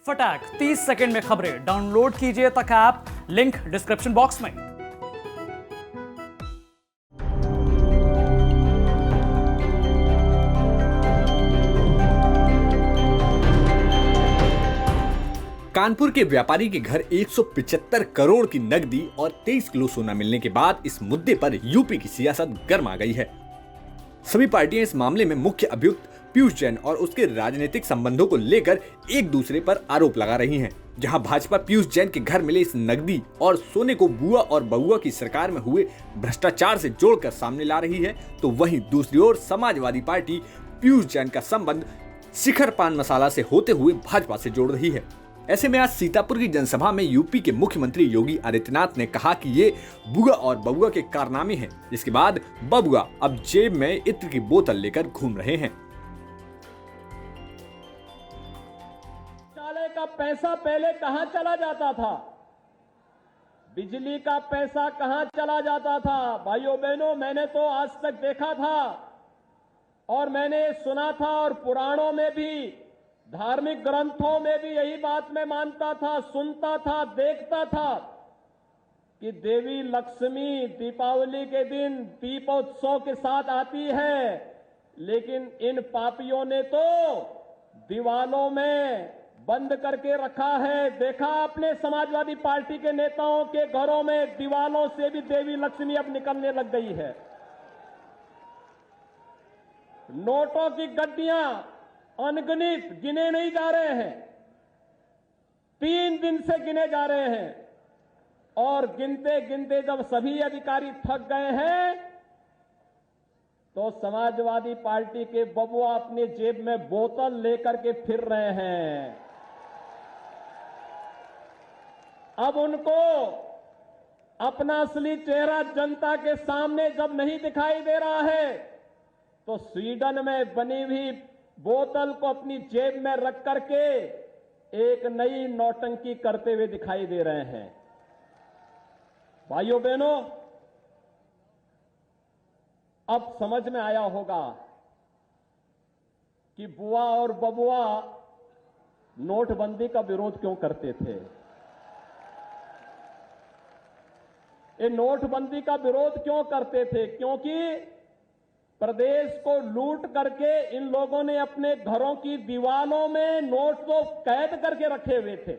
फटाक 30 सेकंड में खबरें डाउनलोड कीजिए तक ऐप, लिंक डिस्क्रिप्शन बॉक्स में। कानपुर के व्यापारी के घर 175 करोड़ की नकदी और 23 किलो सोना मिलने के बाद इस मुद्दे पर यूपी की सियासत गर्मा गई है। सभी पार्टियां इस मामले में मुख्य अभियुक्त पीयूष जैन और उसके राजनीतिक संबंधों को लेकर एक दूसरे पर आरोप लगा रही हैं। जहां भाजपा पीयूष जैन के घर मिले इस नकदी और सोने को बुआ और बउआ की सरकार में हुए भ्रष्टाचार से जोड़कर सामने ला रही है, तो वहीं दूसरी ओर समाजवादी पार्टी पीयूष जैन का संबंध शिखर पान मसाला से होते हुए भाजपा से जोड़ रही है। ऐसे में आज सीतापुर की जनसभा में यूपी के मुख्यमंत्री योगी आदित्यनाथ ने कहा कि ये बुआ और बबुआ के कारनामे हैं, जिसके बाद बबुआ अब जेब में इत्र की बोतल लेकर घूम रहे हैं। शौचालय का पैसा पहले कहां चला जाता था, बिजली का पैसा कहां चला जाता था? भाइयों बहनों, मैंने तो आज तक देखा था और मैंने सुना था और पुराणों में भी, धार्मिक ग्रंथों में भी यही बात मैं मानता था, सुनता था, देखता था कि देवी लक्ष्मी दीपावली के दिन दीपोत्सव के साथ आती है, लेकिन इन पापियों ने तो दीवालों में बंद करके रखा है। देखा आपने समाजवादी पार्टी के नेताओं के घरों में दीवालों से भी देवी लक्ष्मी अब निकलने लग गई है। नोटों की गड्डियां अनगिनत गिने नहीं जा रहे हैं, 3 दिन से गिने जा रहे हैं और गिनते गिनते जब सभी अधिकारी थक गए हैं तो समाजवादी पार्टी के बबुआ अपने जेब में बोतल लेकर के फिर रहे हैं। अब उनको अपना असली चेहरा जनता के सामने जब नहीं दिखाई दे रहा है तो स्वीडन में बनी हुई बोतल को अपनी जेब में रख करके एक नई नौटंकी करते हुए दिखाई दे रहे हैं। भाइयों बहनों, अब समझ में आया होगा कि बुआ और बबुआ नोटबंदी का विरोध क्यों करते थे। ये नोटबंदी का विरोध क्यों करते थे? क्योंकि प्रदेश को लूट करके इन लोगों ने अपने घरों की दीवारों में नोट को कैद करके रखे हुए थे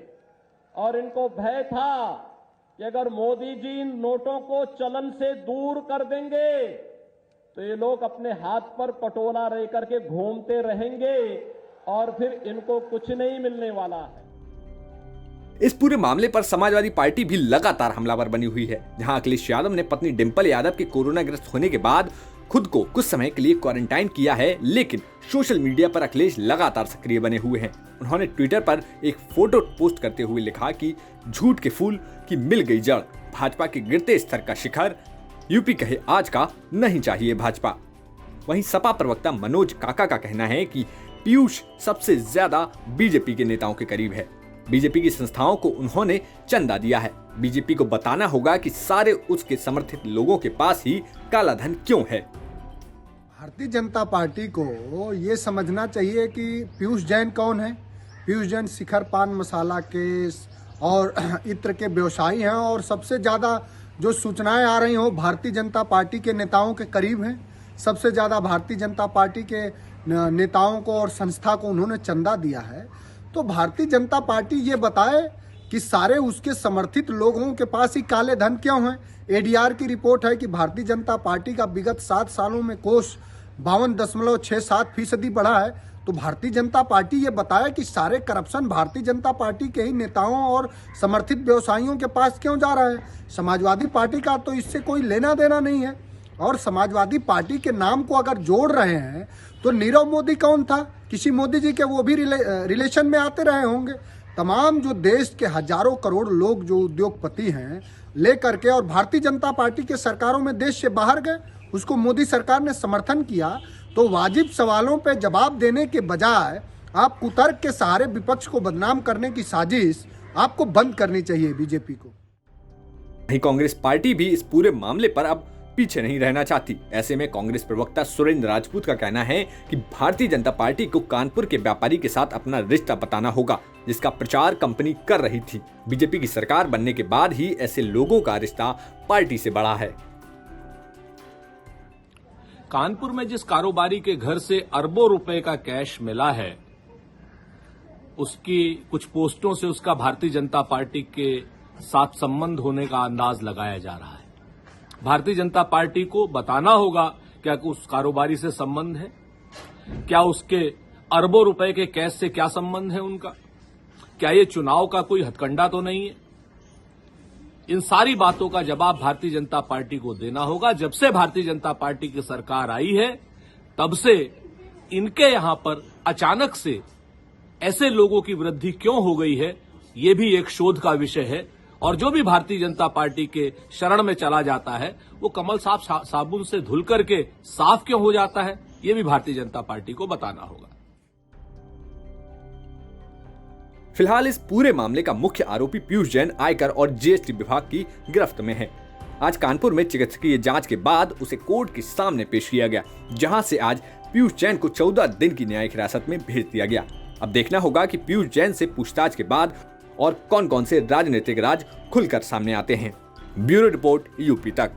और इनको भय था कि अगर मोदी जी इन नोटों को चलन से दूर कर देंगे तो ये लोग अपने हाथ पर पटोला रह करके घूमते रहेंगे और फिर इनको कुछ नहीं मिलने वाला है। इस पूरे मामले पर समाजवादी पार्टी भी लगातार हमलावर बनी हुई है। जहां अखिलेश यादव ने पत्नी डिंपल यादव के कोरोना ग्रस्त होने के बाद खुद को कुछ समय के लिए क्वारंटाइन किया है, लेकिन सोशल मीडिया पर अखिलेश लगातार सक्रिय बने हुए हैं। उन्होंने ट्विटर पर एक फोटो पोस्ट करते हुए लिखा कि झूठ के फूल की मिल गई जड़, भाजपा के गिरते स्तर का शिखर, यूपी कहे आज का नहीं चाहिए भाजपा। वहीं सपा प्रवक्ता मनोज काका का कहना है कि पीयूष सबसे ज्यादा बीजेपी के नेताओं के करीब है। बीजेपी की संस्थाओं को उन्होंने चंदा दिया है। बीजेपी को बताना होगा कि सारे उसके समर्थित लोगों के पास ही काला धन क्यों है। भारतीय जनता पार्टी को ये समझना चाहिए कि पीयूष जैन कौन है। पीयूष जैन शिखर पान मसाला केस और इत्र के व्यवसायी हैं और सबसे ज़्यादा जो सूचनाएं आ रही हो भारतीय जनता पार्टी के नेताओं के करीब हैं। सबसे ज़्यादा भारतीय जनता पार्टी के नेताओं को और संस्था को उन्होंने चंदा दिया है। तो भारतीय जनता पार्टी ये बताए कि सारे उसके समर्थित लोगों के पास ही काले धन क्यों हैं। एडीआर की रिपोर्ट है कि भारतीय जनता पार्टी का विगत 7 सालों में कोष 52.67% बढ़ा है। तो भारतीय जनता पार्टी ये बताए कि सारे करप्शन भारतीय जनता पार्टी के ही नेताओं और समर्थित व्यवसायियों के पास क्यों जा रहा है। समाजवादी पार्टी का तो इससे कोई लेना देना नहीं है। और समाजवादी पार्टी के नाम को अगर जोड़ रहे हैं तो नीरव मोदी कौन था? किसी मोदी जी के वो भी रिलेशन में आते रहे होंगे। तमाम जो देश के हजारों करोड़ लोग जो उद्योगपति हैं लेकर के और भारतीय जनता पार्टी के सरकारों में देश से बाहर गए, उसको मोदी सरकार ने समर्थन किया। तो वाजिब सवालों पे जवाब देने के बजाय आप कुतर्क के सहारे विपक्ष को बदनाम करने की साजिश आपको बंद करनी चाहिए बीजेपी को। वहीं कांग्रेस पार्टी भी इस पूरे मामले पर अब पीछे नहीं रहना चाहती। ऐसे में कांग्रेस प्रवक्ता सुरेंद्र राजपूत का कहना है कि भारतीय जनता पार्टी को कानपुर के व्यापारी के साथ अपना रिश्ता बताना होगा, जिसका प्रचार कंपनी कर रही थी। बीजेपी की सरकार बनने के बाद ही ऐसे लोगों का रिश्ता पार्टी से बढ़ा है। कानपुर में जिस कारोबारी के घर से अरबों रुपए का कैश मिला है, उसकी कुछ पोस्टों से उसका भारतीय जनता पार्टी के साथ संबंध होने का अंदाज लगाया जा रहा है। भारतीय जनता पार्टी को बताना होगा क्या उस कारोबारी से संबंध है, क्या उसके अरबों रुपए के कैश से क्या संबंध है उनका, क्या ये चुनाव का कोई हथकंडा तो नहीं है। इन सारी बातों का जवाब भारतीय जनता पार्टी को देना होगा। जब से भारतीय जनता पार्टी की सरकार आई है, तब से इनके यहां पर अचानक से ऐसे लोगों की वृद्धि क्यों हो गई है, ये भी एक शोध का विषय है। और जो भी भारतीय जनता पार्टी के शरण में चला जाता है, वो कमल साबुन से धुल करके साफ क्यों हो जाता है, ये भी भारतीय जनता पार्टी को बताना होगा। फिलहाल इस पूरे मामले का मुख्य आरोपी पीयूष जैन आयकर और जीएसटी विभाग की गिरफ्त में है। आज कानपुर में चिकित्सकीय जांच के बाद उसे कोर्ट के सामने पेश किया गया, जहां से आज पीयूष जैन को 14 दिन की न्यायिक हिरासत में भेज दिया गया। अब देखना होगा कि पीयूष जैन से पूछताछ के बाद और कौन कौन से राजनीतिक राज खुलकर सामने आते हैं। ब्यूरो रिपोर्ट यूपी तक।